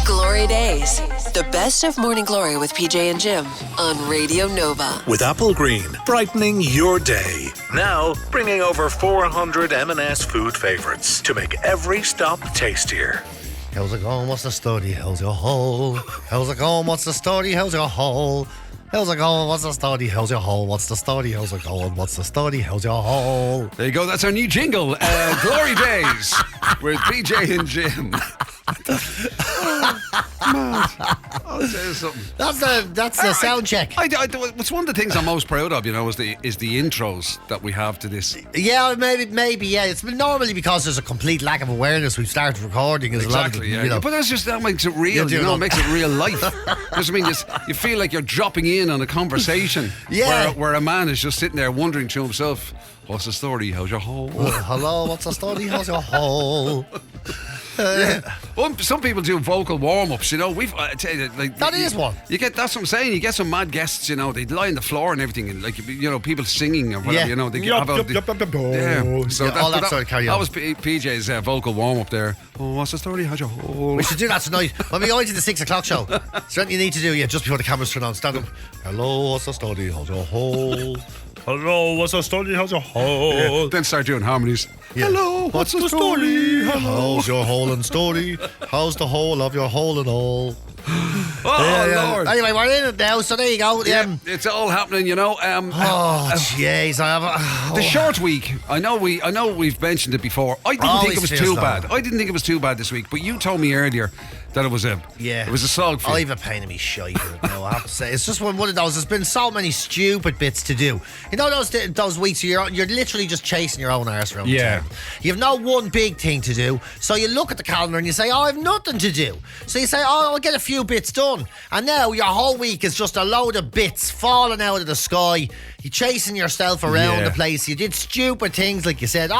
GloryDaze, the best of Morning Glory with PJ and Jim on Radio Nova. With Apple Green, brightening your day. Now, bringing over 400 M&S food favourites to make every stop tastier. How's it going? What's the story? How's your hole? How's it going? What's the story? How's your hole? How's it going? What's the story? How's your hole? What's the story? How's it going? What's the story? How's your hole? There you go. That's our new jingle. GloryDaze with PJ and Jim. Mad. I'll tell you something. That's the sound check. It's one of the things I'm most proud of, is the intros that we have to this. Yeah, maybe. Yeah, it's normally because there's a complete lack of awareness. We've started recording. Exactly. But that makes it real. It makes it real life. Because you feel like you're dropping in on a conversation. Yeah. Where a man is just sitting there wondering to himself, "What's the story? How's your hole?" Hello, what's the story? How's your hole? Well, some people do vocal warm-ups, I tell you, that is one. That's what I'm saying. You get some mad guests, they lie on the floor and everything, and people singing or whatever, they have So that was PJ's vocal warm-up there. Oh, what's the story? How's your hole? We should do that tonight when we go into the 6 o'clock show. Something you need to do, just before the cameras turn on. Stand up. Hello, what's the story? How's your hole? Hello, what's the story? How's your hole? Yeah, then start doing harmonies. Yeah. Hello, what's the story? How's your hole and story? How's the whole of your hole and all? Lord. Anyway, we're in it now, so there you go. It's all happening, jeez, the short week. I know we've mentioned it before. I didn't think it was too bad. I didn't think it was too bad this week, but you told me earlier that it was a slog for you. I've a pain in me shite now, I have to say. It's just one of those. There's been so many stupid bits to do. Those weeks you're literally just chasing your own arse around. Yeah. You have no one big thing to do, so you look at the calendar and you say, I have nothing to do. So you say, I'll get a few bits done. And now your whole week is just a load of bits falling out of the sky. You're chasing yourself around the place. You did stupid things like you said,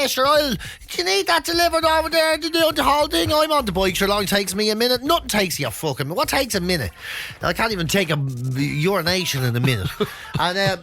sure, you need that delivered over there to do the whole thing. I'm on the bike, sure, it only takes me a minute. Nothing takes you a fucking minute. What takes a minute? I can't even take a urination in a minute. And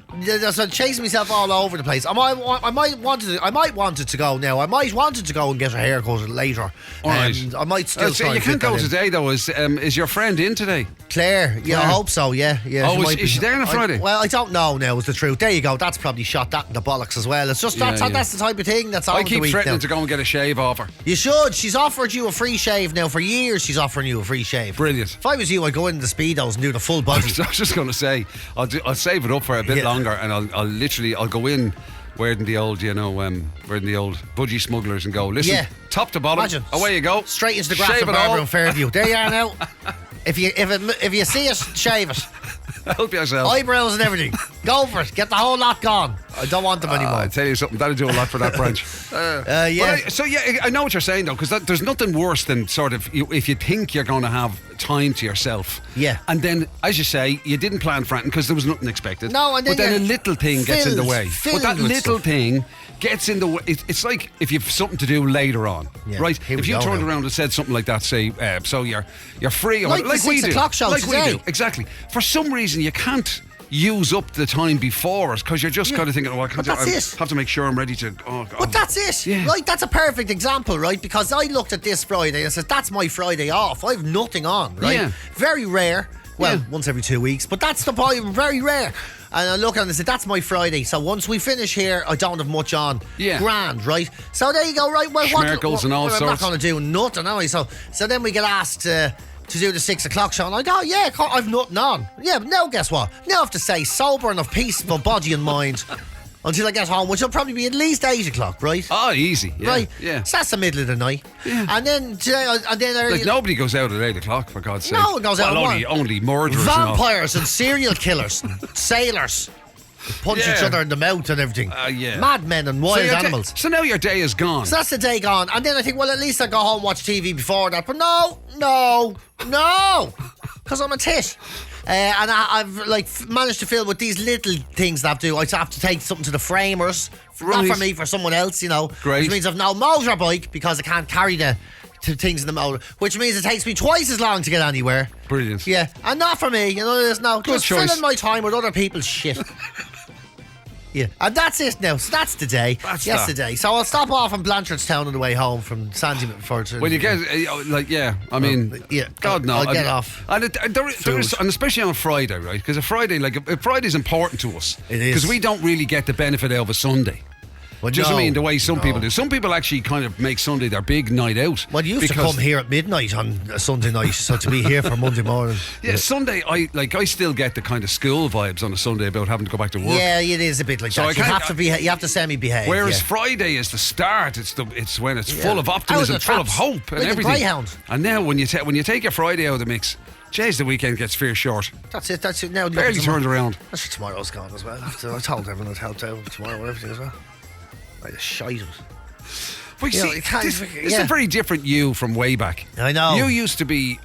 so I'm chasing myself all over the place. I might want it to go now. I might want it to go and get a haircut later. All right. I might still try. You can't go today though. Is your friend in today? Claire? Yeah, I hope so. Yeah. Oh, is she there on a Friday? Well, I don't know now. Is the truth? There you go. That's probably shot that in the bollocks as well. It's just that's the type of thing that's on the week. I keep threatening to go and get a shave off her. You should. She's offered you a free shave now for years. She's offering you a free shave. Brilliant. If I was you, I'd go in the Speedos and do the full body. I was just going to say, I'll save it up for a bit longer, and I'll go in wearing the old, budgie smugglers and go, listen, top to bottom, imagine, away you go. Straight into the Grafton Barber in Fairview. There you are now. If you see it, shave it. Help yourself. Eyebrows and everything. Go for it. Get the whole lot gone. I don't want them anymore. I tell you something, that'll do a lot for that branch. I know what you're saying though, because there's nothing worse than sort of if you think you're going to have time to yourself. Yeah. And then, as you say, you didn't plan for it because there was nothing expected. No, and then but then a little thing gets in the way. But that little thing gets in the way. It's like if you've something to do later on, right? If you turned around and said something like that, say, so you're free, or like the 6 o'clock show today. We do, exactly. For some reason, you can't use up the time before us because you're just kind of thinking, I have to make sure I'm ready to. But that's it, right? That's a perfect example, right? Because I looked at this Friday and said, that's my Friday off. I have nothing on, right? Yeah. Very rare. Well, once every 2 weeks, but that's the point. Very rare. And I look at it and I said, that's my Friday. So once we finish here, I don't have much on. Yeah. Grand, right? So there you go, right? Well, Schmerkles and all sorts. I'm not going to do nothing, am I? So then we get asked to do the 6 o'clock show, and I go, I've nothing on. Yeah, but now guess what? Now I have to stay sober and of peaceful body and mind until I get home, which will probably be at least 8 o'clock, right? Oh, easy. Yeah, right? Yeah. So that's the middle of the night. Yeah. And then early, nobody goes out at 8 o'clock, for God's sake. No one goes out at only murderers. Vampires and serial killers, sailors. Punch each other in the mouth and everything. Madmen and wild animals. So now your day is gone. So that's the day gone. And then I think, well, at least I go home and watch TV before that. But no. Because I'm a tit. And I've managed to fill with these little things that I have to do. I have to take something to the framers. Not for me, for someone else, Great. Which means I've no motorbike because I can't carry the things in the motor. Which means it takes me twice as long to get anywhere. Brilliant. Yeah. And not for me. There's no... Good just choice. filling my time with other people's shit. Yeah, and that's it now. So that's the day. That's the day. So I'll stop off in Blanchardstown on the way home from Sandyford. When you get, I mean, God no. I'll get off. And and especially on Friday, right? Because a Friday's important to us. It is. Because we don't really get the benefit out of a Sunday. Well, Just I mean, the way some people do. Some people actually kind of make Sunday their big night out. Well, you used to come here at midnight on a Sunday night, so to be here for Monday morning. Yeah, Sunday, I still get the kind of school vibes on a Sunday about having to go back to work. Yeah, it is a bit like that. You have to semi-behave. Whereas Friday is the start. It's when it's full of optimism, full of hope, and everything. Greyhound. And now when you take your Friday out of the mix, jeez, the weekend gets fair short. That's it. Now barely turns around. Actually, tomorrow's gone as well. I told everyone I'd help out tomorrow and everything as well. Like a shite. But you see, this is a very different you from way back. I know. You used to be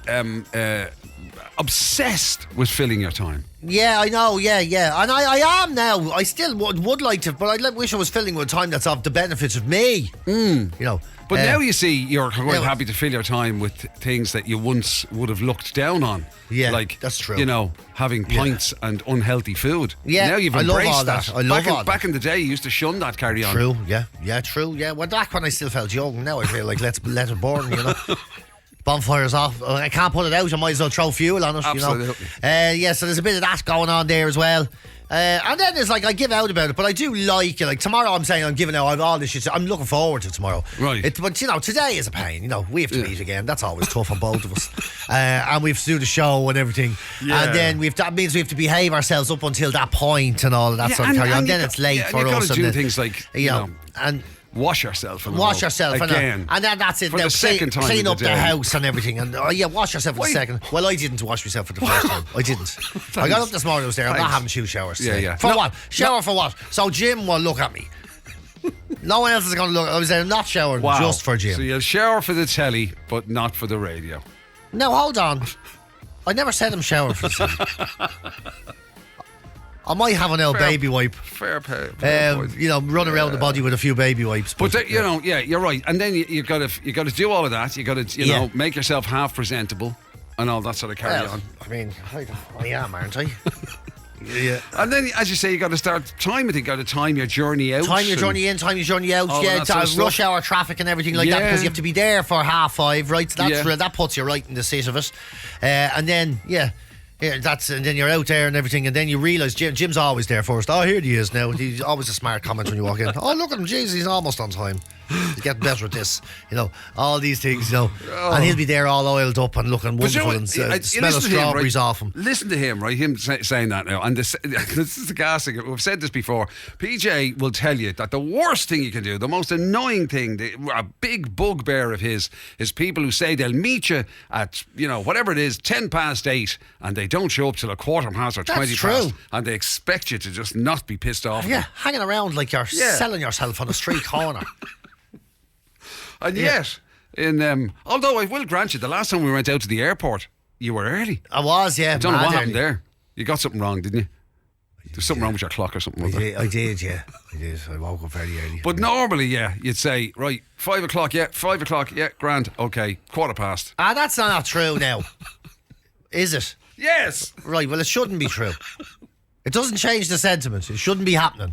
obsessed with filling your time. Yeah, I know, yeah. And I am now. I still would like to, but I wish I was filling with time that's of the benefits of me. You know. But now you see you're quite happy to fill your time with things that you once would have looked down on. Yeah, like, that's true. You know, having pints and unhealthy food. Yeah, now you've embraced that. I love all that. Back in the day, you used to shun that carry on. True, true. Well, back when I still felt young. Now I feel like let it burn, you know. Bonfire's off. I can't put it out. I might as well throw fuel on it. Absolutely. You know. So there's a bit of that going on there as well. And then there's I give out about it, but I do like it. Like tomorrow, I'm saying I'm giving out. I've all this shit. I'm looking forward to tomorrow. Right. But today is a pain. You know, we have to meet again. That's always tough on both of us. And we have to do the show and everything. Yeah. And then that means we have to behave ourselves up until that point and all of that sort of carry on. Then it's late for us. You've got to do things like you know and. Wash yourself again, and then that's it. For now the second time clean up the house and everything, and wash yourself for the second. Well, I didn't wash myself for the first time. I didn't. I got up this morning. I was there. I'm not having 2 showers. Yeah. For what? Shower for what? So Jim will look at me. No one else is going to look. I was there not showering just for Jim. So you'll shower for the telly, but not for the radio. No, hold on. I never said I'm showering for the telly. I might have an old baby wipe. Fair play. You know, run around the body with a few baby wipes. But you know, you're right. And then you got to do all of that. You got to, you know, make yourself half presentable and all that sort of carry on. I mean, I am, aren't I? Yeah. And then, as you say, you got to start time it. You got to time your journey out. Time your journey in, time your journey out. Rush hour traffic and everything like that, because you have to be there for 5:30, right? So that puts you right in the seat of it. And then, and then you're out there and everything, and then you realise Jim's always there first. Oh, here he is now. He's always a smart comment when you walk in. Oh, look at him, jeez, he's almost on time. He's getting better at this, you know. All these things, you know. And he'll be there all oiled up and looking wonderful, and smell of strawberries off him. Listen to him, right? Him saying that now, and this is the gas thing. We've said this before. PJ will tell you that the worst thing you can do, the most annoying thing, a big bugbear of his, is people who say they'll meet you at, you know, whatever it is, 8:10, and they don't show up till 15:15 or 20 past, and they expect you to just not be pissed off. Yeah, hanging around like you're selling yourself on a street corner. And yet, although I will grant you, the last time we went out to the airport, you were early. I was, yeah. I don't know what happened there. You got something wrong, didn't you? There's something wrong with your clock or something. I did. I woke up very early. But normally, you'd say, right, 5 o'clock, 5 o'clock, grand, okay, 15:15. That's not true now. Is it? Yes. Right, well, it shouldn't be true. It doesn't change the sentiment. It shouldn't be happening.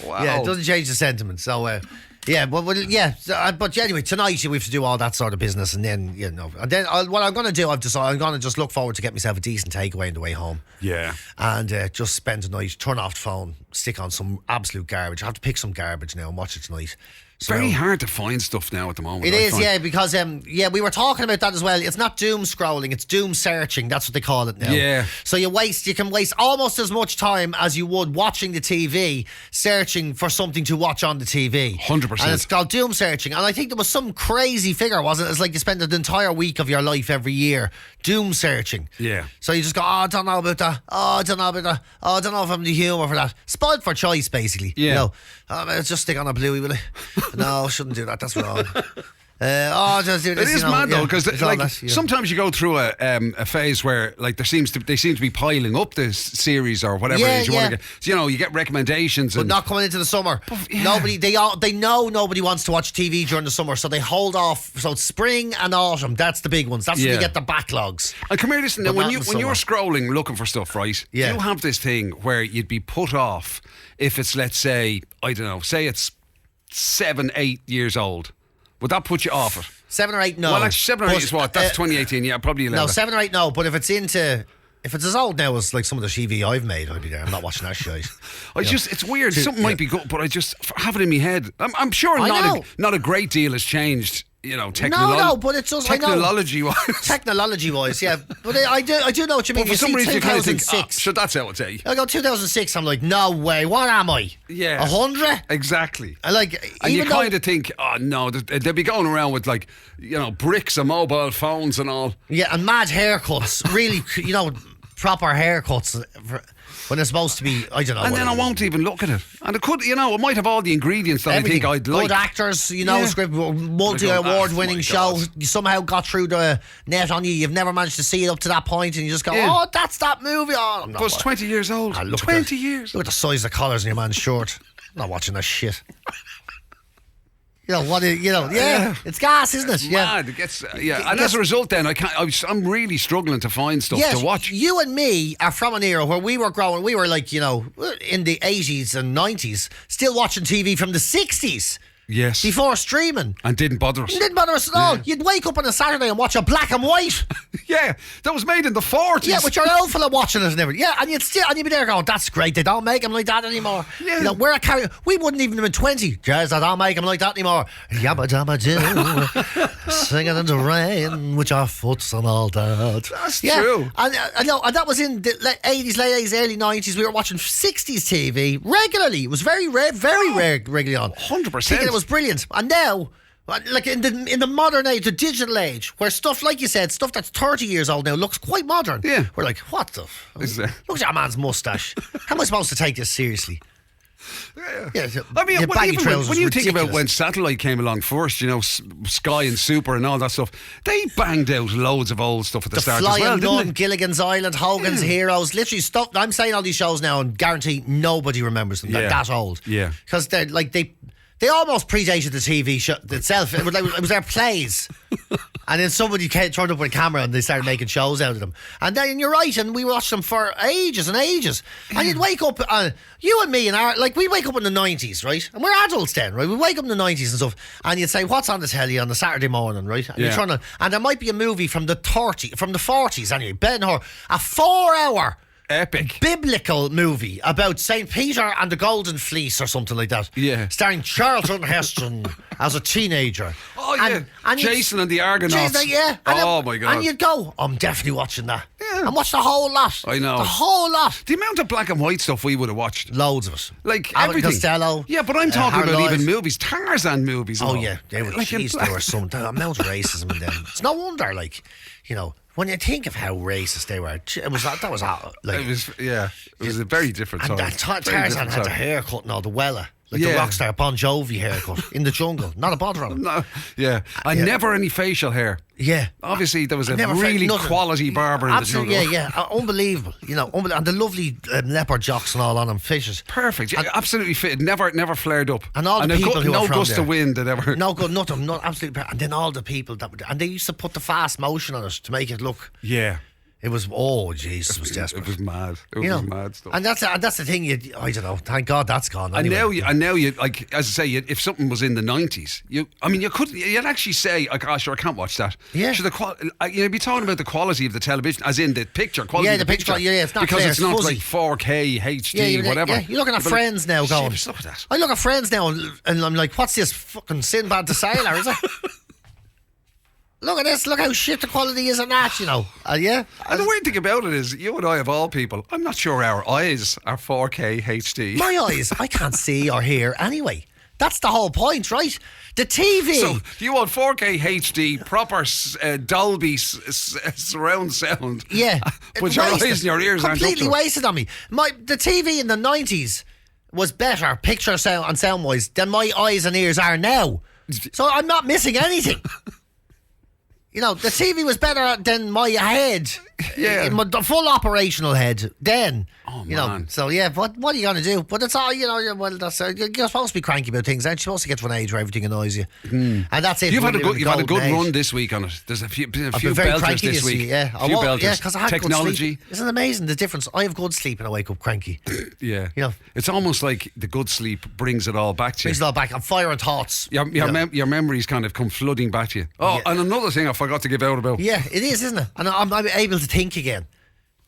Wow. Yeah, it doesn't change the sentiment. So, but anyway, tonight we have to do all that sort of business, and then, you know, and then what I'm going to do, I've decided I'm going to just look forward to get myself a decent takeaway on the way home. Yeah. And just spend the night, turn off the phone, stick on some absolute garbage. I have to pick some garbage now and watch it tonight. It's very hard to find stuff now at the moment. It is, because we were talking about that as well. It's not doom scrolling, it's doom searching. That's what they call it now. Yeah. So you can waste almost as much time as you would watching the TV, searching for something to watch on the TV. 100%. And it's called doom searching. And I think there was some crazy figure, wasn't it? It's like you spend an entire week of your life every year doom searching. Yeah. So you just go, I don't know about that. I don't know if I'm the humour for that. Spoiled for choice, basically. Yeah. You know, just stick on a bluey, will I? No, shouldn't do that. That's wrong. It is mad though, because sometimes you go through a phase where like they seem to be piling up this series or whatever it is you want to get. You get recommendations, but not coming into the summer. Nobody, they know nobody wants to watch TV during the summer, so they hold off. So it's spring and autumn. That's the big ones. That's when you get the backlogs. And come here, listen. Now, when you're scrolling looking for stuff, right? Yeah. You have this thing where you'd be put off if it's, let's say, I don't know, say it's 7-8 years old. Would that put you off it? 7 or 8, no. Well, actually, 7 or 8 is what? That's 2018, yeah, probably 11. No, 7 or 8, no. But if it's as old now as like some of the TV I've made, I'd be there. I'm not watching that shit. It's weird. Something might be good, but I just have it in my head. I'm sure not a great deal has changed. But it's just technology-wise, yeah. But I do know what you mean. But for some reason, you kind of think, that's how it's I go 2006. I'm like, no way. What am I? Yeah, 100 exactly. And you kind of think, oh no, they'll be going around with bricks and mobile phones and all. Yeah, and mad haircuts. Really, proper haircuts. When it's supposed to be, I don't know. And then I won't even look at it. And it could, it might have all the ingredients that everything. I think I'd like. Good actors, script, multi-award winning show. You somehow got through the net on you. You've never managed to see it up to that point, and you just go, oh, that's that movie. Oh, but it's 20 years old. 20 years. Look at the size of the collars in your man's shirt. I'm not watching that shit. It's gas, isn't it? It's mad. It gets, and as a result, then I'm really struggling to find stuff to watch. You and me are from an era where we were growing. We were like, in the 80s and 90s, still watching TV from the 60s. Yes. Before streaming. And didn't bother us. Didn't bother us at all. You'd wake up on a Saturday and watch a black and white. Yeah, that was made in the 40s. Yeah, with your old fella watching it and everything. Yeah, and you'd be there going, that's great, they don't make them like that anymore. Yeah. We're a we wouldn't even have been 20. Jazz, they don't make them like that anymore. Yabba dabba do, singing in the rain with your foots and all that. That's true. And that was in the late 80s, early 90s. We were watching 60s TV regularly. It was very rare, regularly on. 100%. Was brilliant. And now, like in the modern age, the digital age, where stuff, like you said, stuff that's 30 years old now looks quite modern. Yeah. We're like, what the look at that man's moustache. How am I supposed to take this seriously? Yeah. I mean, when you think about when satellite came along first, Sky and Super and all that stuff, they banged out loads of old stuff at the start as well, didn't they? Gilligan's Island, Hogan's Heroes, literally stuff. I'm saying all these shows now and guarantee nobody remembers them. They're that old. Yeah. Because they're like, they almost predated the TV show itself. It was their plays. And then somebody turned up with a camera and they started making shows out of them. And then you're right, and we watched them for ages and ages. And you'd wake up, you and me, we wake up in the 90s, right? And we're adults then, right? We wake up in the 90s and stuff, and you'd say, what's on the telly on the Saturday morning, right? And you're and there might be a movie from the 40s anyway, Ben-Hur, a 4-hour epic biblical movie about St. Peter and the Golden Fleece or something like that. Yeah. Starring Charlton Heston as a teenager. Oh, yeah. And Jason and the Argonauts. My God. And you'd go, I'm definitely watching that. Yeah. And watch the whole lot. I know. The whole lot. The amount of black and white stuff we would have watched. Loads of us. Like Abbott everything. Costello. Yeah, but I'm talking about even movies. Tarzan movies. Oh, yeah. They were, there was some amount of racism in them. It's no wonder, when you think of how racist they were, it was a very different time. And Tarzan had the haircut and all the Weller. Like the rock star Bon Jovi haircut in the jungle. Not a bother on him. No, yeah. And never any facial hair. Yeah. Obviously, there was a really quality barber in the jungle. Yeah. Unbelievable. And the lovely leopard jocks and all on them, fishes. Perfect. Yeah, absolutely fit. Never flared up. And all the people who no were from gust there. of wind that ever. No good, nothing. Not absolutely. And then all the people and they used to put the fast motion on it to make it look. Yeah. It was, it was desperate. It was mad. It was mad stuff. And that's the thing. I don't know. Thank God that's gone. Anyway. And now you like, as I say, if something was in the 90s, you'd actually say, I can't watch that. Yeah. So you'd be talking about the quality of the television, as in the picture quality. Yeah, the picture. Yeah, it's not because clear, it's not fuzzy. like 4K HD, whatever. Yeah, you're looking at Friends now, going. Look at that. I look at Friends now, and I'm like, what's this fucking Sinbad the Sailor? Is it? Look at this, look how shit the quality is on that, yeah. And the weird thing about it is, you and I, of all people, I'm not sure our eyes are 4K HD. My eyes, I can't see or hear anyway. That's the whole point, right? The TV. So, you want 4K HD, proper Dolby surround sound. Yeah. But your eyes and your ears aren't completely wasted on me. The TV in the 90s was better, picture sound and sound-wise, than my eyes and ears are now. So I'm not missing anything. You know, the TV was better than my head. Yeah. The full operational head then. Oh, you know, man. so yeah, what are you going to do? But it's all, you know, well, that's, you're supposed to be cranky about things, aren't you? You're supposed to get to an age where everything annoys you. And that's it. You've had a good run this week on it. There's a few belters this week. Yeah, a few belters. Yeah, because I had technology. Good sleep. Isn't it amazing the difference? I have good sleep and I wake up cranky. Yeah. You know, it's almost like the good sleep brings it all back to you. Brings it all back. I'm firing thoughts. Your memories kind of come flooding back to you. Oh, and another thing I forgot to give out about. Yeah, it is, isn't it? And I'm able to think again.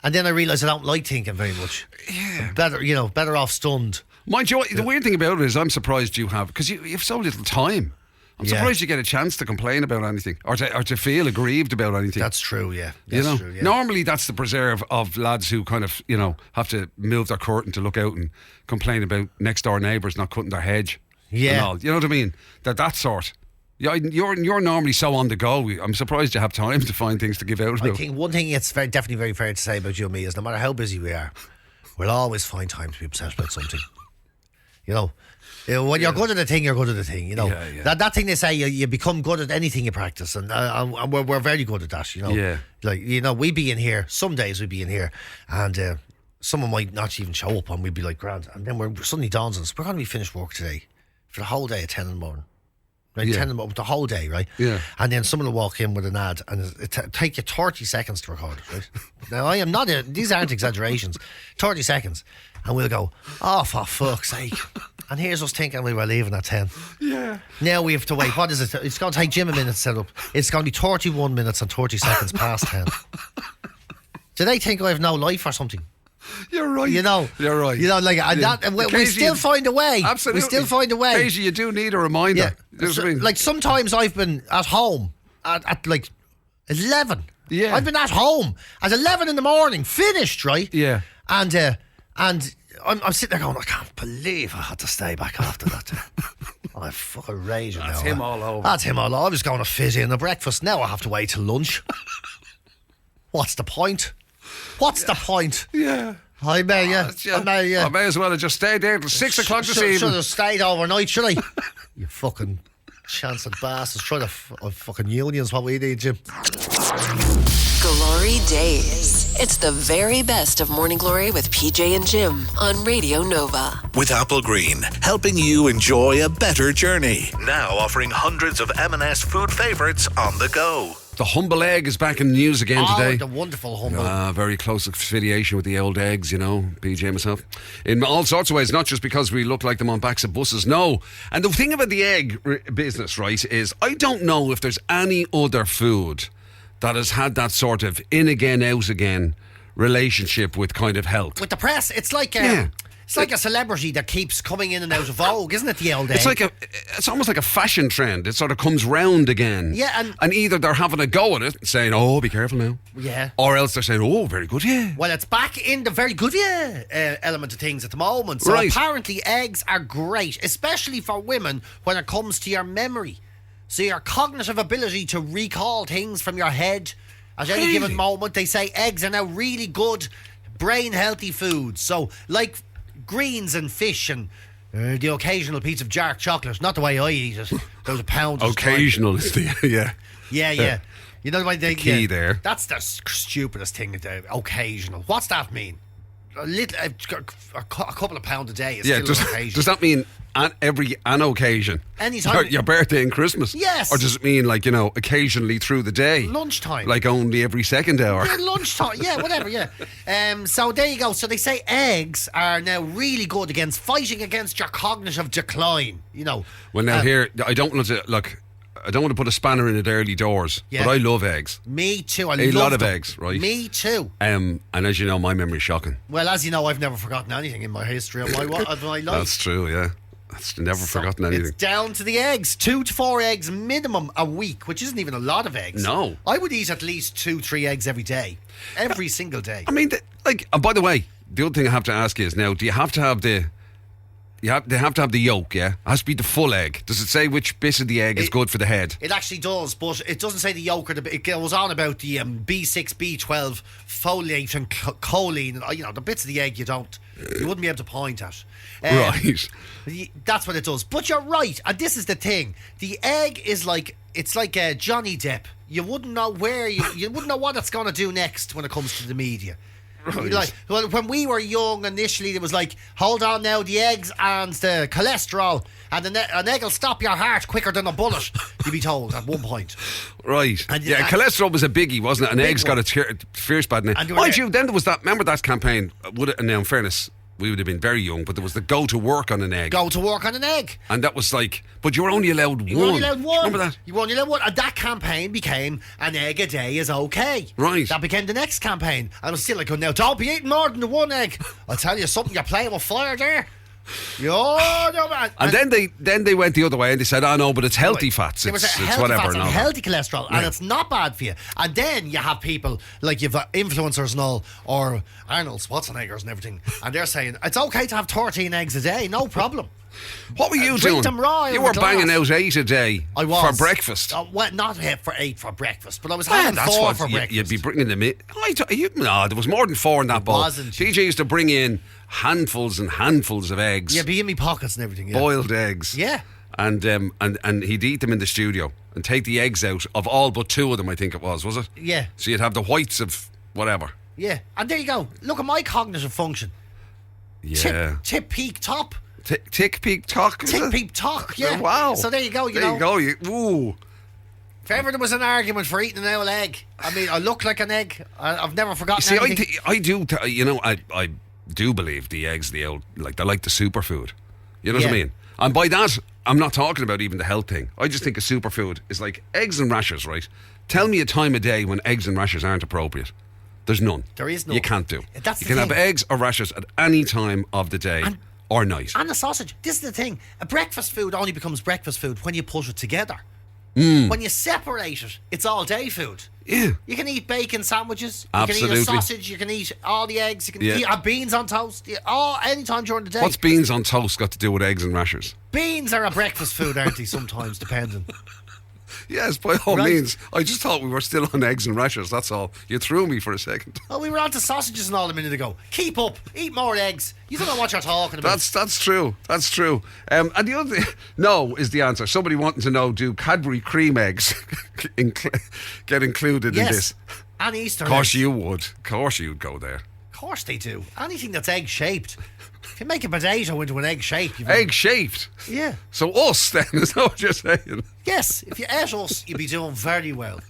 And then I realise I don't like thinking very much. Yeah. Better off stunned. Mind you, the weird thing about it is I'm surprised you have, because you have so little time. I'm surprised you get a chance to complain about anything or to feel aggrieved about anything. That's true, yeah. True, yeah. Normally that's the preserve of lads who kind of, have to move their curtain to look out and complain about next door neighbours not cutting their hedge. Yeah. And all. You know what I mean? That sort. Yeah, you're normally so on the go. I'm surprised you have time to find things to give out about. I think one thing it's definitely very fair to say about you and me is no matter how busy we are, we'll always find time to be obsessed about something. You know, when you're good at a thing, you're good at a thing. You know, that thing they say you become good at anything you practice, and we're very good at that. You know, we be in here. Some days we be in here, and someone might not even show up, and we'd be like grand, and then suddenly dawns on us we're going to be finished work today for the whole day at 10 in the morning. Right, 10 of them the whole day, right? Yeah. And then someone will walk in with an ad and it take you 30 seconds to record it, right? Now, I am not, these aren't exaggerations. 30 seconds. And we'll go, oh, for fuck's sake. And here's us thinking we were leaving at 10. Yeah. Now we have to wait. What is it? It's going to take Jim a minute to set up. It's going to be 31 minutes and 30 seconds past 10. Do they think I have no life or something? You're right. You're right. We still find a way. Absolutely. We still find a way. Occasionally you do need a reminder. Yeah. Like sometimes I've been at home at like 11. Yeah. I've been at home at 11 in the morning, finished, right? Yeah. And I'm sitting there going, I can't believe I had to stay back after that. I'm fucking raging now. That's him all over. That's him all over. I was going to fit in the breakfast. Now I have to wait till lunch. What's the point? What's the point? Yeah. I may as well have just stayed there till 6 o'clock this evening. Should have stayed overnight, should I? You fucking chancing bastards. Try to fucking unions what we need, Jim. GloryDaze. It's the very best of Morning Glory with PJ and Jim on Radio Nova. With Apple Green, helping you enjoy a better journey. Now offering hundreds of M&S food favourites on the go. The humble egg is back in the news again today. The wonderful humble. Very close affiliation with the old eggs, PJ and myself. In all sorts of ways, not just because we look like them on backs of buses, no. And the thing about the egg business, right, is I don't know if there's any other food that has had that sort of in again, out again relationship with kind of health. With the press, it's like... It's like a celebrity that keeps coming in and out of vogue, isn't it, the old egg? It's almost like a fashion trend. It sort of comes round again. Yeah, and either they're having a go at it, saying, oh, be careful now. Yeah. Or else they're saying, oh, very good, yeah. Well, it's back in the very good, element of things at the moment. So apparently eggs are great, especially for women when it comes to your memory. So your cognitive ability to recall things from your head at any given moment. They say eggs are now really good, brain-healthy foods. So, like... greens and fish and the occasional piece of dark chocolate. Not the way I eat it. There's a pound. Occasional is the yeah. You know the key there. That's the stupidest thing. Occasional. What's that mean? A couple of pounds a day is still an occasion. Does that mean an occasion? Anytime. Your birthday and Christmas? Yes. Or does it mean occasionally through the day? Lunchtime. Like only every second hour? Yeah, lunchtime. Yeah, whatever, yeah. So there you go. So they say eggs are now really good fighting against your cognitive decline, Well, now here, I don't want to put a spanner in it early doors, but I love eggs. Me too. I love a lot of eggs, right? Me too. And as you know, my memory's shocking. Well, as you know, I've never forgotten anything in my history of my life. That's true, yeah. That's never forgotten anything. It's down to the eggs. 2 to 4 eggs minimum a week, which isn't even a lot of eggs. No. I would eat at least 2-3 eggs every day. Every single day. I mean, and by the way, the other thing I have to ask is now, do you have to have the They have to have the yolk, yeah? It has to be the full egg. Does it say which bit of the egg is good for the head? It actually does, but it doesn't say the yolk. It goes on about the B6, B12, folate and choline. The bits of the egg you wouldn't be able to point at. Right. That's what it does. But you're right, and this is the thing. The egg is like Johnny Depp. You wouldn't know you wouldn't know what it's going to do next when it comes to the media. Right. When we were young initially, it was like, hold on now, the eggs and the cholesterol, and an egg will stop your heart quicker than a bullet, you'd be told at one point. Right. Cholesterol was a biggie, wasn't it? And eggs got a fierce bad name. Mind you, then there was that, remember that campaign, now in fairness, we would have been very young, but there was the go to work on an egg. Go to work on an egg. And that was like, but you were only allowed one. You were only allowed one. Remember that? You were only allowed one. And that campaign became an egg a day is okay. Right. That became the next campaign. And it was still like, now don't be eating more than the one egg. I'll tell you something, you're playing with fire there. No, man. And then they went the other way and they said, oh no, but it's healthy fats. It's healthy whatever. Fats and healthy cholesterol, and it's not bad for you. And then you have people like you've influencers and all, or Arnold Schwarzeneggers and everything, and they're saying it's okay to have 13 eggs a day, no problem. What were you doing? Them raw you were banging out 8 a day. I was. For breakfast. Well, not for 8 for breakfast, but I was having 4 for breakfast. You'd be bringing them in. No, there was more than 4 in that bowl. PJ used to bring in handfuls and handfuls of eggs. Yeah, be in me pockets and everything. Yeah. Boiled eggs. Yeah. And he'd eat them in the studio and take the eggs out of all but 2 of them, I think it was it? Yeah. So you'd have the whites of whatever. Yeah. And there you go. Look at my cognitive function. Yeah. Tip, peak, top. Tick, peak, talk. Tick, peak, talk, yeah. Wow. So there you go, There you go. Ooh. If ever there was an argument for eating an old egg, I mean, I look like an egg. I've never forgotten anything. I do believe the eggs, they're like the superfood. You know what I mean? And by that, I'm not talking about even the health thing. I just think a superfood is like eggs and rashers, right? Tell me a time of day when eggs and rashers aren't appropriate. There's none. There is none. You can't do. You can have eggs or rashers at any time of the day. Or night. And the sausage. This is the thing. A breakfast food only becomes breakfast food when you put it together. When you separate it, it's all day food. Yeah. You can eat bacon sandwiches. Absolutely. You can eat a sausage. You can eat all the eggs. You can eat beans on toast. Any time during the day. What's beans on toast got to do with eggs and rashers? Beans are a breakfast food, aren't they? Sometimes, depending. Yes, by all means. I just thought we were still on eggs and rashers, that's all. You threw me for a second. Oh, we were on to sausages and all a minute ago. Keep up. Eat more eggs. You don't know what you're talking about. That's true. That's true. And the other thing, no is the answer. Somebody wanting to know, do Cadbury cream eggs get included in this? And Easter eggs. Of course eggs. you would. Of course you'd go there. Of course they do. Anything that's egg-shaped. If you make a potato into an egg shape... Egg-shaped? Yeah. So us, then, is that what you're saying? Yes. If you ate us, you'd be doing very well.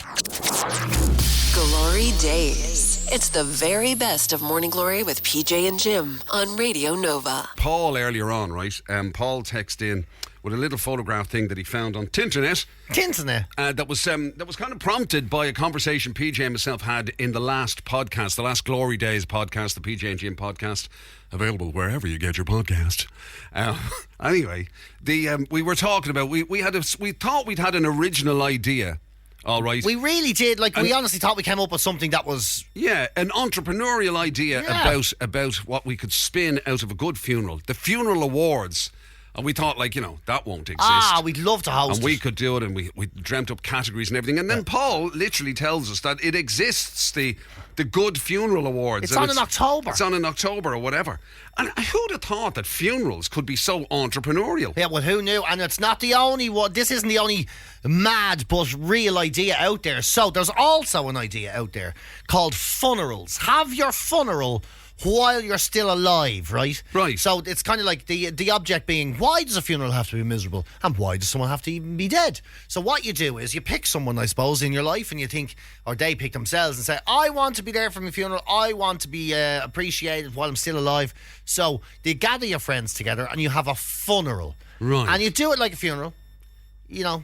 GloryDaze. It's the very best of Morning Glory with PJ and Jim on Radio Nova. Paul earlier on, right? Paul texted in with a little photograph thing that he found on Tinternet. That was kind of prompted by a conversation PJ and myself had in the last podcast, the last GloryDaze podcast, the PJ and Jim podcast, available wherever you get your podcast. Anyway, we were talking about we thought we'd had an original idea. All right. We really did. We honestly thought we came up with something that was... Yeah, an entrepreneurial idea about what we could spin out of a good funeral. The funeral awards. And we thought, that won't exist. We'd love to host it. And we could do it, and we dreamt up categories and everything. And then Paul literally tells us that it exists, the Good Funeral Awards. It's on in October. It's on in October or whatever. And who'd have thought that funerals could be so entrepreneurial? Yeah, well, who knew? And it's not the only one. This isn't the only mad but real idea out there. So there's also an idea out there called funerals. Have your funeral while you're still alive, right? Right. So it's kind of like the object being, why does a funeral have to be miserable? And why does someone have to even be dead? So what you do is you pick someone, I suppose, in your life, and you think, or they pick themselves and say, I want to be there for my funeral. I want to be appreciated while I'm still alive. So they gather your friends together and you have a funeral. Right. And you do it like a funeral. The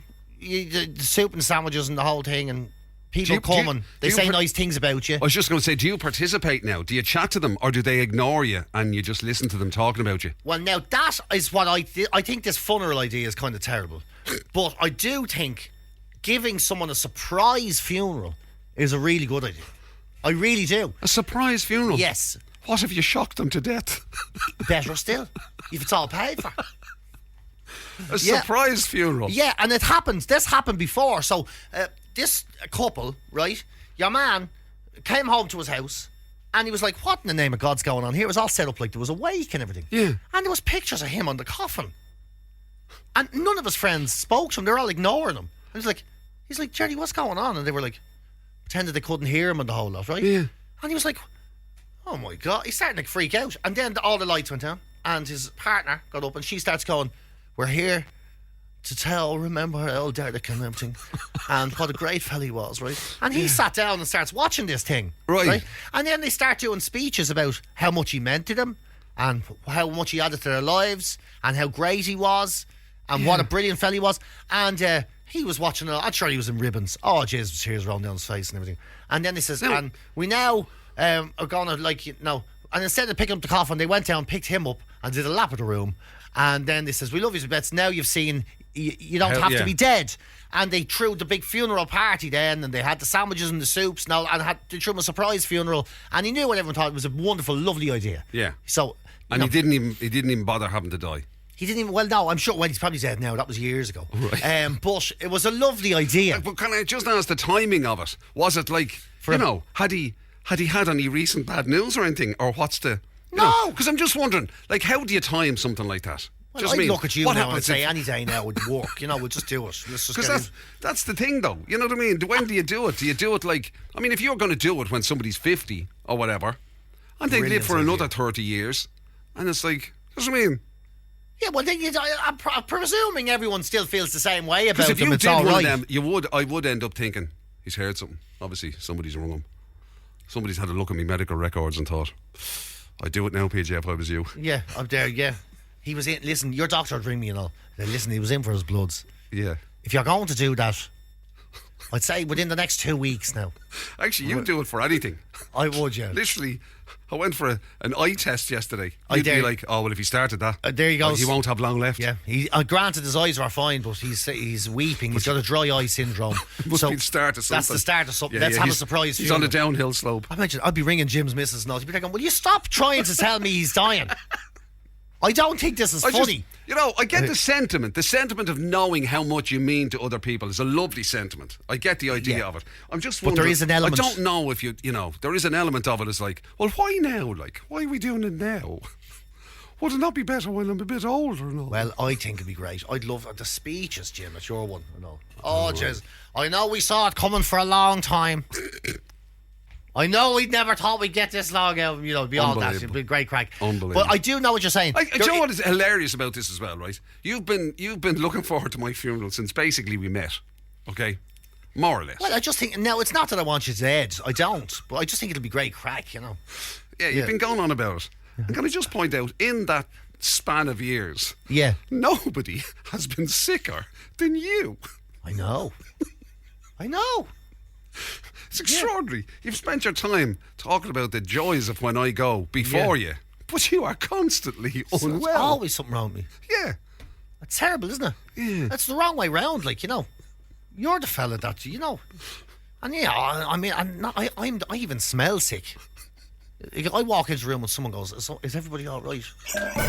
soup and sandwiches and the whole thing, and people come and they say nice things about you. I was just going to say, do you participate now? Do you chat to them, or do they ignore you and you just listen to them talking about you? Well, now that is what I think this funeral idea is kind of terrible. But I do think giving someone a surprise funeral is a really good idea. I really do. A surprise funeral? Yes. What if you shocked them to death? Better still, if it's all paid for. A surprise funeral. Yeah, and it happens. This happened before. So this couple, right? Your man came home to his house and he was like, what in the name of God's going on here? It was all set up like there was a wake and everything. Yeah. And there was pictures of him on the coffin. And none of his friends spoke to him. They're all ignoring him. And he's like, Jerry, what's going on? And they were like, pretended they couldn't hear him and the whole lot, right? Yeah. And he was like, oh my God. He's starting to freak out. And then all the lights went down and his partner got up and she starts going, we're here to remember how old Derek and everything and what a great fella he was, right? And he sat down and starts watching this thing, right? And then they start doing speeches about how much he meant to them and how much he added to their lives and how great he was and what a brilliant fella he was. And he was watching it. I'm sure he was in ribbons. Oh, Jesus, tears rolling down his face and everything. And then he says, and we now are going to, and instead of picking up the coffin, they went down, picked him up and did a lap of the room. And then they says, we love you to bits. Now you've seen, you don't have to be dead. And they threw the big funeral party then, and they had the sandwiches and the soups, they threw him a surprise funeral. And he knew what everyone thought it was a wonderful, lovely idea. Yeah. So, and he didn't even bother having to die. He didn't even. Well, no, I'm sure. Well, he's probably dead now. That was years ago. Right. But it was a lovely idea. But can I just ask the timing of it? Was it like had he had any recent bad news or anything, or what's the? No, because I'm just wondering, like, how do you time something like that? Well, I'd look at you now and say any day now would work. We'll just do it. Because that's the thing, though. You know what I mean? When do you do it? Do you do it like... I mean, if you're going to do it when somebody's 50 or whatever, and they live for another 30 years, and it's like... You know what I mean? Yeah, well, then I'm presuming everyone still feels the same way about them. Because if you it's did all one right. of them, I would end up thinking, he's heard something. Obviously, somebody's rung him. Somebody's had a look at me medical records and thought... I'd do it now, PJ, if I was you. Yeah, I'm there, yeah. He was in, listen, your doctor would ring me and all. Listen, he was in for his bloods. Yeah. If you're going to do that, I'd say within the next 2 weeks now. Actually, you'd do it for anything. I would, yeah. Literally, I went for an eye test yesterday. You'd be like, oh, well, if he started that, there he goes. He won't have long left. Yeah. Granted, his eyes are fine, but he's weeping. He's got a dry eye syndrome. Must be the start of something. That's the start of something. Let's have a surprise. He's on the downhill slope. I imagine I'd be ringing Jim's missus and all. He'd be like, will you stop trying to tell me he's dying? I don't think this is funny. I get the sentiment of knowing how much you mean to other people is a lovely sentiment. I get the idea of it. I'm just wondering. But there is an element. I don't know if there is an element of it as like, well, why now? Like, why are we doing it now? Would it not be better when I'm a bit older? No? Well, I think it'd be great. I'd love the speeches, Jim. It's your one. Oh, jeez. I know we saw it coming for a long time. I know we'd never thought we'd get this long out, it'd be all that. It'd be a great crack. Unbelievable. But I do know what you're saying. Do you know what is hilarious about this as well, right? You've been looking forward to my funeral since basically we met, okay? More or less. Well, I just think, no, it's not that I want you dead. I don't. But I just think it'll be great crack, Yeah, you've been going on about it. And can I just point out, in that span of years, nobody has been sicker than you. I know. It's extraordinary. You've spent your time talking about the joys of when I go before you, but you are constantly unwell. There's always something wrong with me. Yeah. That's terrible, isn't it? Yeah. That's the wrong way round, You're the fella that, And I mean, I even smell sick. I walk into a room and someone goes, is everybody all right?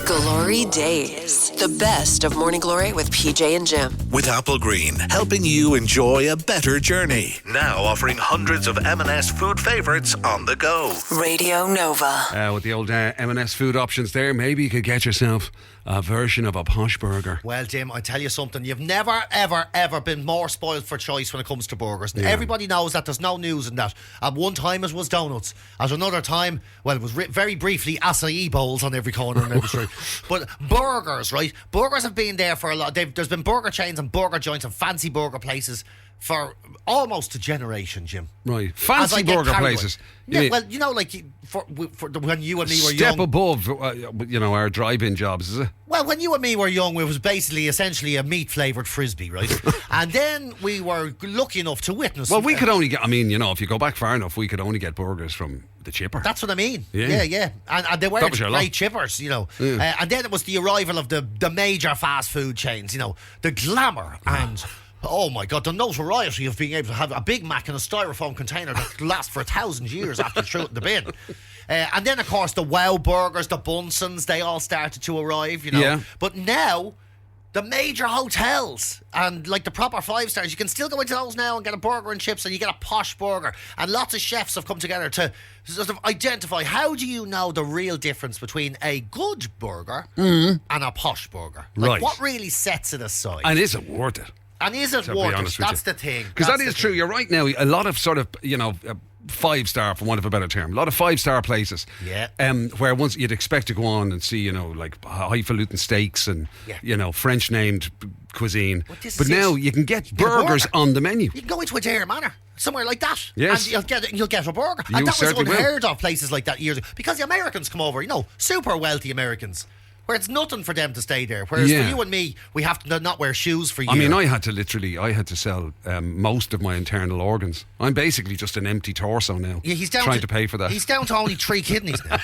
GloryDaze, the best of Morning Glory with PJ and Jim. With Apple Green, helping you enjoy a better journey. Now offering hundreds of M&S food favourites on the go. Radio Nova. With the old M&S food options there, maybe you could get yourself a version of a posh burger. Well, Jim, I tell you something. You've never, ever, ever been more spoiled for choice when it comes to burgers. Yeah. Everybody knows that there's no news in that. At one time it was donuts. At another time, well, it was very briefly acai bowls on every corner in every street. But burgers, right? Burgers have been there for a lot. There's been burger chains and burger joints and fancy burger places for almost a generation, Jim. Right. Fancy burger places. Yeah, well, for when you and me were young. Step above, our drive-in jobs, is it? Well, when you and me were young, it was basically essentially a meat-flavoured Frisbee, right? And then we were lucky enough to witness... Well, we could only get... if you go back far enough, we could only get burgers from the chipper. That's what I mean. Yeah. And they weren't great chippers, And then it was the arrival of the major fast food chains, the glamour and... Oh my God, the notoriety of being able to have a Big Mac in a styrofoam container that lasts for 1,000 years after you threw it in the bin. And then, of course, the Wow Burgers, the Bunsen's, they all started to arrive, Yeah. But now, the major hotels and like the proper 5 stars, you can still go into those now and get a burger and chips, and you get a posh burger. And lots of chefs have come together to sort of identify, how do you know the real difference between a good burger and a posh burger? Like, Right. what really sets it aside? And is it worth it? And is it worth it? That's the thing. Because that is true. You're right now. A lot of sort of, 5-star, for want of a better term. A lot of 5-star places. Yeah. Where once you'd expect to go on and see, like highfalutin steaks and, French named cuisine. But now you can get burgers on the menu. You can go into a Dare Manor, somewhere like that. Yes. And you'll get a burger. And that was unheard of places like that years ago. Because the Americans come over, super wealthy Americans, where it's nothing for them to stay there. Whereas for you and me, we have to not wear shoes for years. I mean, I had to sell most of my internal organs. I'm basically just an empty torso now. Yeah, he's trying to pay for that. He's down to only 3 kidneys now.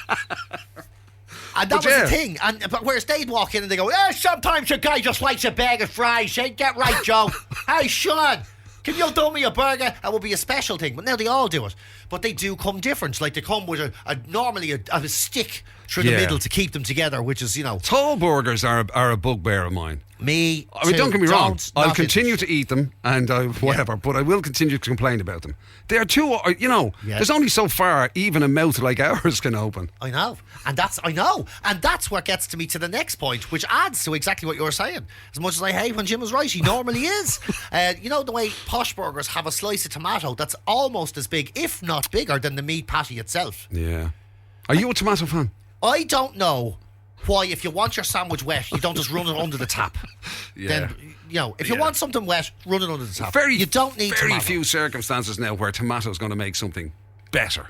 And that was the thing. But whereas they'd walk in and they go, sometimes a guy just likes a bag of fries. Hey, get right, Joe. Hey, Sean, can you do me a burger? That would be a special thing. But now they all do it. But they do come different. Like, they come with normally a stick through the middle to keep them together, which is, Tall burgers are a bugbear of mine. Me, I mean, don't get me wrong. I'll continue to eat them and whatever, but I will continue to complain about them. They're too, there's only so far even a mouth like ours can open. I know. And that's what gets to me to the next point, which adds to exactly what you're saying. As much as I hate when Jim was right, he normally is. The way posh burgers have a slice of tomato that's almost as big, if not bigger, than the meat patty itself. Yeah. Are you a tomato fan? I don't know why, if you want your sandwich wet, you don't just run it under the tap. Yeah. Then, if you want something wet, run it under the tap. You don't need very tomato. few circumstances now where tomato's going to make something better,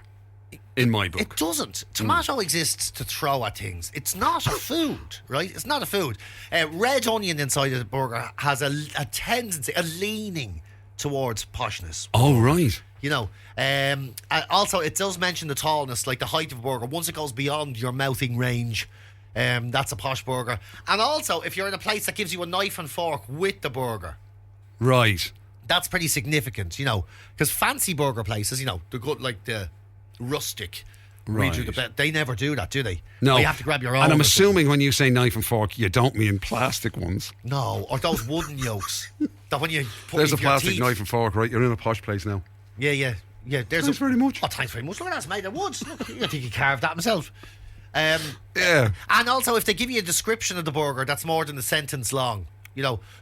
in my book. It doesn't. Tomato exists to throw at things. It's not a food, right? It's not a food. Red onion inside of the burger has a tendency, a leaning towards poshness. Oh, right. Also, it does mention the tallness, like the height of a burger. Once it goes beyond your mouthing range, that's a posh burger. And also, if you're in a place that gives you a knife and fork with the burger, right, that's pretty significant, because fancy burger places, the good, like the rustic, right, they never do that, do they? No, you have to grab your own. And I'm assuming when you say knife and fork, you don't mean plastic ones. No, or those wooden yokes that when you put there's a plastic teeth. Knife and fork, right? You're in a posh place now. Yeah. Thanks very much. Oh, thanks very much. Look at that, it's made of wood. Look, I think he carved that himself. Yeah. And also, if they give you a description of the burger that's more than a sentence long,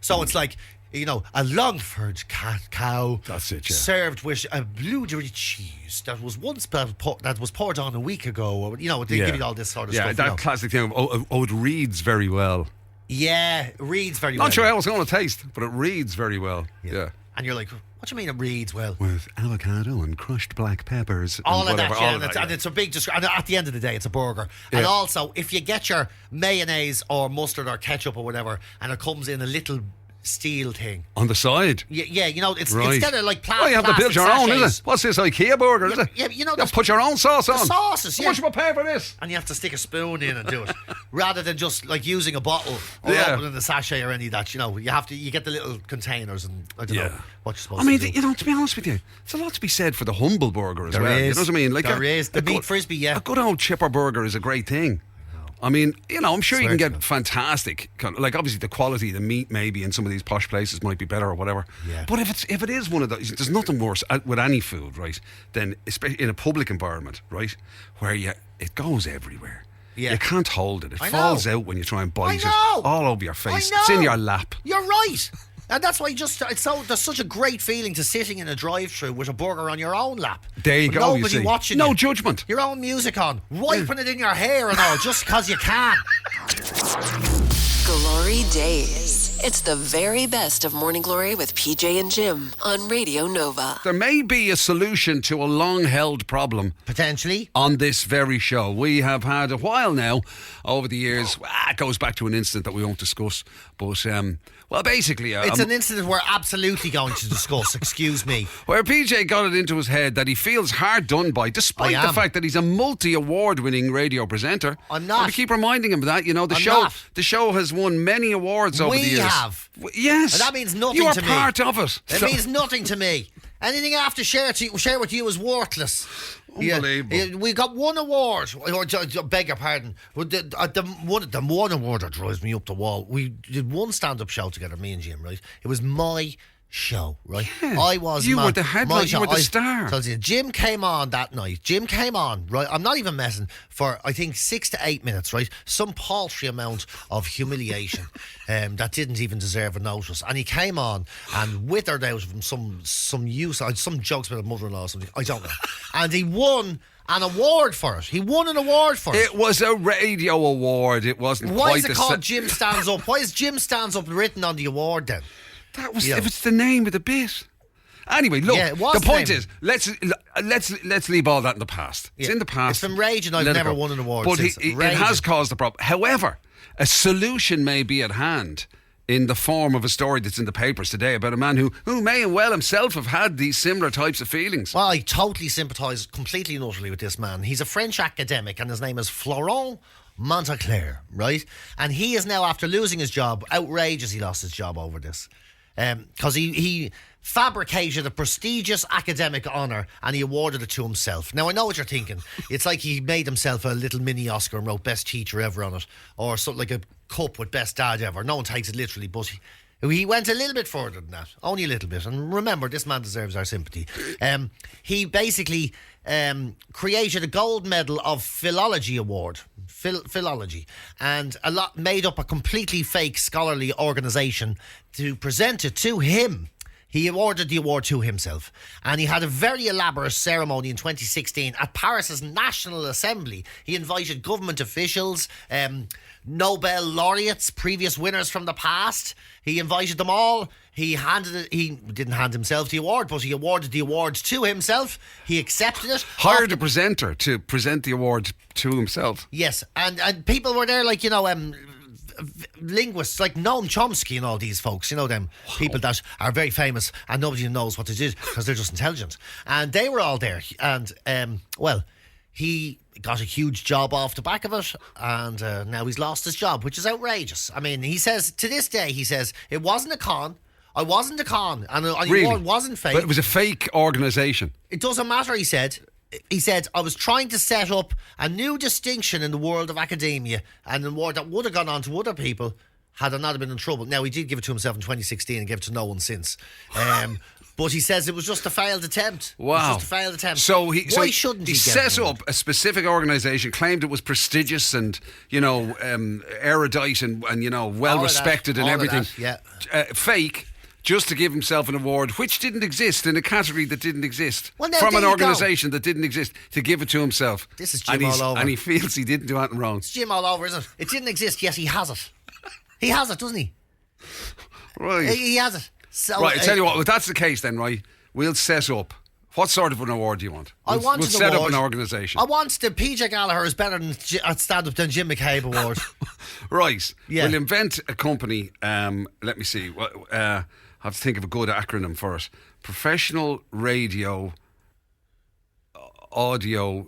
so it's like, a Longford cow. That's it, yeah. Served with a blueberry cheese that was once poured on a week ago. Or, they give you all this sort of stuff. Yeah, that classic thing of, it reads very well. Yeah, it reads very well. Not sure how it's going to taste, but it reads very well. Yeah. And you're like, what do you mean it reads well? With avocado and crushed black peppers. All and of whatever, that, all of that, and it's a big and at the end of the day, it's a burger. Yeah. And also, if you get your mayonnaise or mustard or ketchup or whatever, and it comes in a little steel thing on the side. Yeah, it's right. Instead of like plastic. You have to build your own, isn't it? What's this, IKEA burger, is it? Yeah, you have to put your own sauce on. Sauces, How much am I paying for this? And you have to stick a spoon in and do it, rather than just like using a bottle or opening the sachet or any of that. You get the little containers, and I don't know what you're supposed to do. I mean, to be honest with you, there's a lot to be said for the humble burger as well. You know what I mean? Like there is the meat frisbee. Yeah, a good old chipper burger is a great thing. I mean, I'm sure you can get fantastic, like obviously the quality of the meat maybe in some of these posh places might be better or whatever. Yeah. But if it is one of those, there's nothing worse with any food, right, than especially in a public environment, right, where it goes everywhere. Yeah. You can't hold it. It falls out when you try and bite it all over your face. It's in your lap. You're right. And that's why there's such a great feeling to sitting in a drive-thru with a burger on your own lap. There you go. Nobody watching no you. Judgment. Your own music on, wiping it in your hair and all, just because you can. GloryDaze. It's the very best of Morning Glory with PJ and Jim on Radio Nova. There may be a solution to a long-held problem. Potentially. On this very show. We have had a while now, over the years. It goes back to an incident that we won't discuss. But, basically... it's an incident we're absolutely going to discuss, excuse me. Where PJ got it into his head that he feels hard done by, despite the fact that he's a multi-award-winning radio presenter. I'm not. We keep reminding him of that. The show has won many awards over the years. have. Yes. And that means nothing you to me. You are part of it. It means nothing to me. Anything I have to share with you is worthless. Unbelievable. Yeah, we got one award. Or, beg your pardon. The one award that drives me up the wall. We did one stand-up show together, me and Jim, right? It was my show, right? Yeah. You were the headline, you were the star. Jim came on that night. Jim came on, right? I'm not even messing, for I think 6 to 8 minutes, right? Some paltry amount of humiliation that didn't even deserve a notice. And he came on and withered out of him some jokes about a mother-in-law or something. I don't know. And he won an award for it. He won an award for it. It was a radio award. It wasn't. Why is it called Jim Stands Up? Why is Jim Stands Up written on the award then? That was if it's the name of the bit. Anyway, look. Yeah, the point is, let's leave all that in the past. Yeah. It's in the past. It's been raging. I've never won an award. But it has caused a problem. However, a solution may be at hand in the form of a story that's in the papers today about a man who may well himself have had these similar types of feelings. Well, I totally sympathise completely and utterly with this man. He's a French academic and his name is Florent Monteclair, right? And he is now, after losing his job, outrageous he lost his job over this. Because he fabricated a prestigious academic honour and he awarded it to himself. Now, I know what you're thinking. It's like he made himself a little mini Oscar and wrote Best Teacher Ever on it, or something like a cup with Best Dad Ever. No one takes it literally, but he went a little bit further than that. Only a little bit. And remember, this man deserves our sympathy. He basically created a gold medal of philology award. Philology, and made up a completely fake scholarly organisation to present it to him. He awarded the award to himself, and he had a very elaborate ceremony in 2016 at Paris's National Assembly. He invited government officials, Nobel laureates, previous winners from the past. He invited them all. He didn't hand himself the award, but he awarded the award to himself. He accepted it. Hired a presenter to present the award to himself. Yes, and people were there, like, linguists like Noam Chomsky and all these folks, them people that are very famous and nobody knows what they did because they're just intelligent. And they were all there. And, he got a huge job off the back of it, and now he's lost his job, which is outrageous. I mean, he says, to this day, it wasn't a con. I wasn't a con, and the award wasn't fake. But it was a fake organisation. It doesn't matter, he said. He said, I was trying to set up a new distinction in the world of academia, and an award that would have gone on to other people had I not been in trouble. Now, he did give it to himself in 2016 and gave it to no one since. But he says it was just a failed attempt. Wow. It was just a failed attempt. Why shouldn't he set up a specific organisation, claimed it was prestigious and, erudite and well-respected and everything. Fake, just to give himself an award which didn't exist, in a category that didn't exist, from an organisation that didn't exist, to give it to himself. This is Jim all over. And he feels he didn't do anything wrong. It's Jim all over, isn't it? It didn't exist, yes, he has it. He has it, doesn't he? Right. He has it. So, right, I tell you what, if that's the case then, right, we'll set up. What sort of an award do you want? We'll set up an organisation. I want the PJ Gallagher is better at stand-up than Jim McCabe award. Right. Yeah. We'll invent a company, let me see, I have to think of a good acronym for it. Professional Radio Audio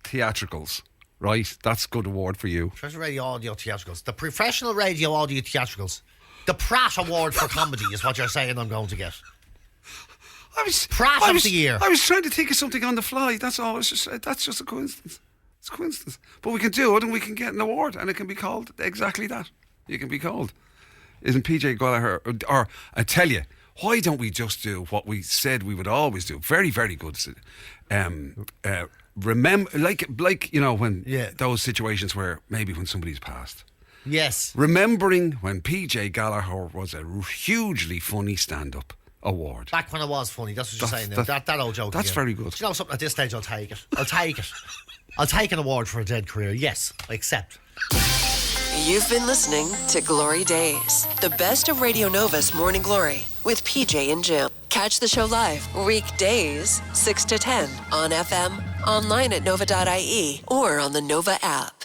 Theatricals. Right, that's a good award for you. Professional Radio Audio Theatricals. The Professional Radio Audio Theatricals. The Pratt Award for Comedy is what you're saying I'm going to get. Pratt of the year. I was trying to think of something on the fly. That's all. That's just a coincidence. It's a coincidence. But we can do it and we can get an award and it can be called exactly that. It can be called. Isn't PJ Gallagher? Or I tell you, why don't we just do what we said we would always do? Very, very good. Remember, when those situations where maybe when somebody's passed. Yes. Remembering when PJ Gallagher was a hugely funny stand-up award. Back when I was funny, that's what you're saying. That old joke. That's again. Very good. Do you know something? At this stage, I'll take it. I'll take an award for a dead career. Yes, I accept. You've been listening to GloryDaze, the best of Radio Nova's Morning Glory with PJ and Jim. Catch the show live weekdays 6 to 10 on FM, online at nova.ie, or on the Nova app.